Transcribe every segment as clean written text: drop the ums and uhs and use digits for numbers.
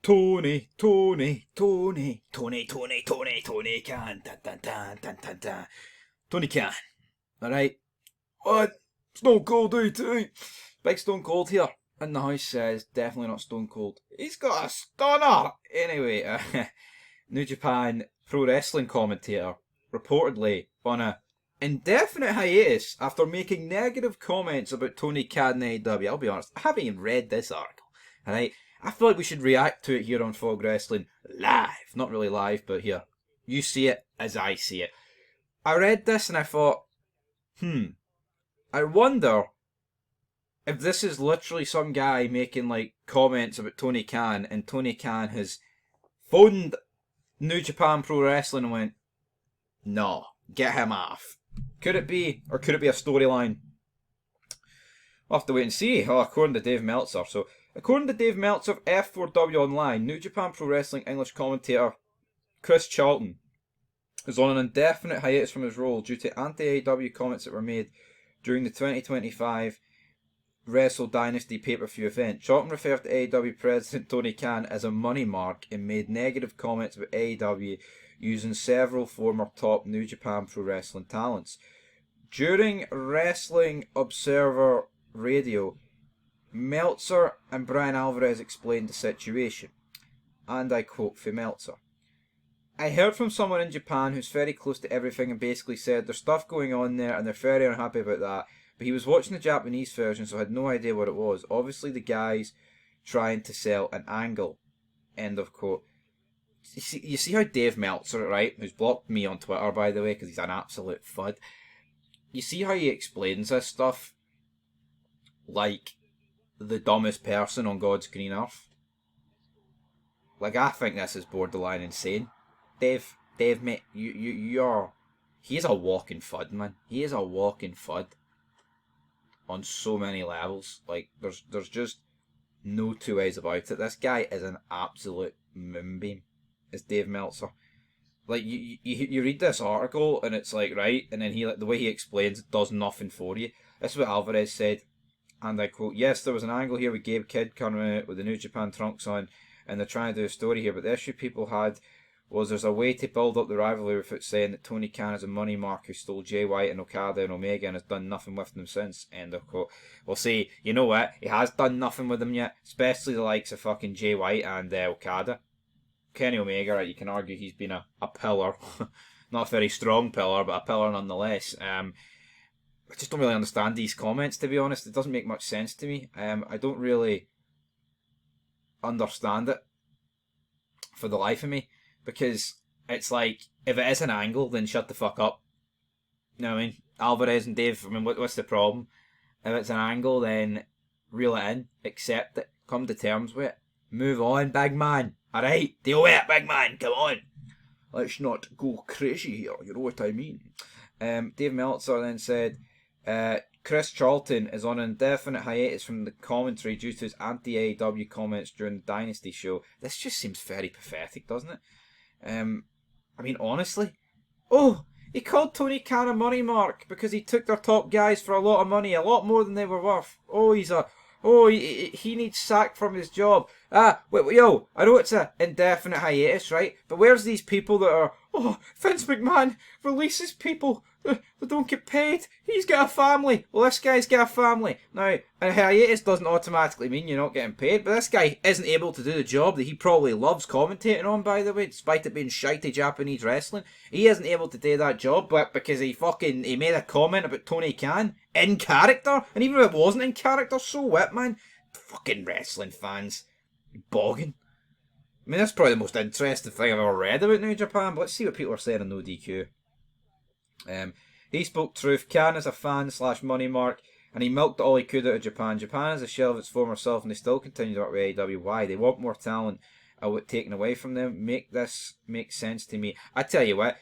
Tony, Tony, Tony, Tony, Tony, Tony, Tony Khan, dun, dun, dun, dun, dun, dun. Tony Khan, alright? What? Stone Cold, Big Stone Cold here. In the house says, definitely not Stone Cold. He's got a stunner! Anyway, New Japan Pro Wrestling Commentator, reportedly on a indefinite hiatus after making negative comments about Tony Khan and AEW. I'll be honest, I haven't even read this article, alright? I feel like we should react to it here on Fog Wrestling live. Not really live, but here. You see it as I see it. I read this and I thought, I wonder if this is literally some guy making like comments about Tony Khan, and Tony Khan has phoned New Japan Pro Wrestling and went, no, get him off. Could it be, or could it be a storyline? We'll have to wait and see. Oh, according to Dave Meltzer. So, according to Dave Meltzer of F4W Online, New Japan Pro Wrestling English commentator Chris Charlton is on an indefinite hiatus from his role due to anti-AEW comments that were made during the 2025 Wrestle Dynasty pay-per-view event. Charlton referred to AEW President Tony Khan as a money mark and made negative comments about AEW using several former top New Japan Pro Wrestling talents. During Wrestling Observer Radio, Meltzer and Brian Alvarez explained the situation, and I quote from Meltzer. I heard from someone in Japan who's very close to everything and basically said there's stuff going on there and they're very unhappy about that, but he was watching the Japanese version so had no idea what it was. Obviously the guy's trying to sell an angle. End of quote. You see how Dave Meltzer, right, who's blocked me on Twitter by the way because he's an absolute fud, you see how he explains this stuff like the dumbest person on God's green earth? Like, I think this is borderline insane. Dave, mate, you're... He's a walking fud, man. He is a walking fud. On so many levels. Like, there's just no two ways about it. This guy is an absolute moonbeam. It's Dave Meltzer. Like, you read this article, and it's like, right, and then the way he explains it does nothing for you. This is what Alvarez said, and I quote, yes, there was an angle here with Gabe Kidd coming out with the New Japan trunks on, and they're trying to do a story here, but the issue people had was there's a way to build up the rivalry without saying that Tony Khan is a money mark who stole Jay White and Okada and Omega and has done nothing with them since. End of quote. Well, see, you know what? He has done nothing with them yet, especially the likes of fucking Jay White and Okada. Kenny Omega, right, you can argue he's been a pillar. Not a very strong pillar, but a pillar nonetheless. I just don't really understand these comments, to be honest. It doesn't make much sense to me. I don't really understand it for the life of me. Because it's like, if it is an angle, then shut the fuck up. You know what I mean? Alvarez and Dave, I mean, what's the problem? If it's an angle, then reel it in, accept it, come to terms with it. Move on, big man. Alright, deal with it, big man, come on. Let's not go crazy here, you know what I mean? Dave Meltzer then said, Chris Charlton is on an indefinite hiatus from the commentary due to his anti-AEW comments during the Dynasty show. This just seems very pathetic, doesn't it? I mean, honestly. Oh, he called Tony Khan a money mark because he took their top guys for a lot of money, a lot more than they were worth. Oh, he needs sacked from his job. Wait, yo, I know it's an indefinite hiatus, right? But where's these people that are, Vince McMahon releases people that don't get paid. He's got a family. Well, this guy's got a family. Now, a hiatus doesn't automatically mean you're not getting paid, but this guy isn't able to do the job that he probably loves commentating on, by the way, despite it being shitey Japanese wrestling. He isn't able to do that job, but because he made a comment about Tony Khan in character, and even if it wasn't in character, so what, man? Fucking wrestling fans. Bogging. I mean, that's probably the most interesting thing I've ever read about New Japan, but let's see what people are saying on No DQ. He spoke truth. Khan is a fan / money mark, and he milked all he could out of Japan. Japan is a shell of its former self, and they still continue to work with AEW. Why? They want more talent taken away from them. Make this make sense to me. I tell you what,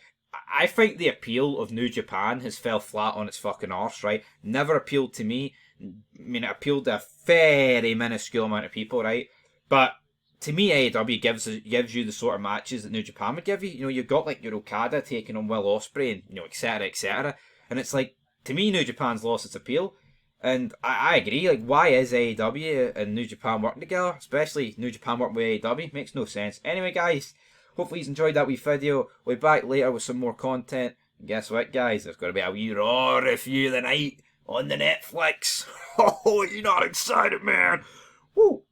I think the appeal of New Japan has fell flat on its fucking arse, right? Never appealed to me. I mean, it appealed to a very minuscule amount of people, right? But to me, AEW gives you the sort of matches that New Japan would give you. You know, you've got like your Okada taking on Will Ospreay and, you know, etc., etc. And it's like, to me, New Japan's lost its appeal. And I agree, like, why is AEW and New Japan working together? Especially New Japan working with AEW. Makes no sense. Anyway, guys, hopefully you enjoyed that wee video. We'll be back later with some more content. And guess what, guys? There's going to be a wee Raw review tonight on the Netflix. Oh, you're not excited, man. Woo!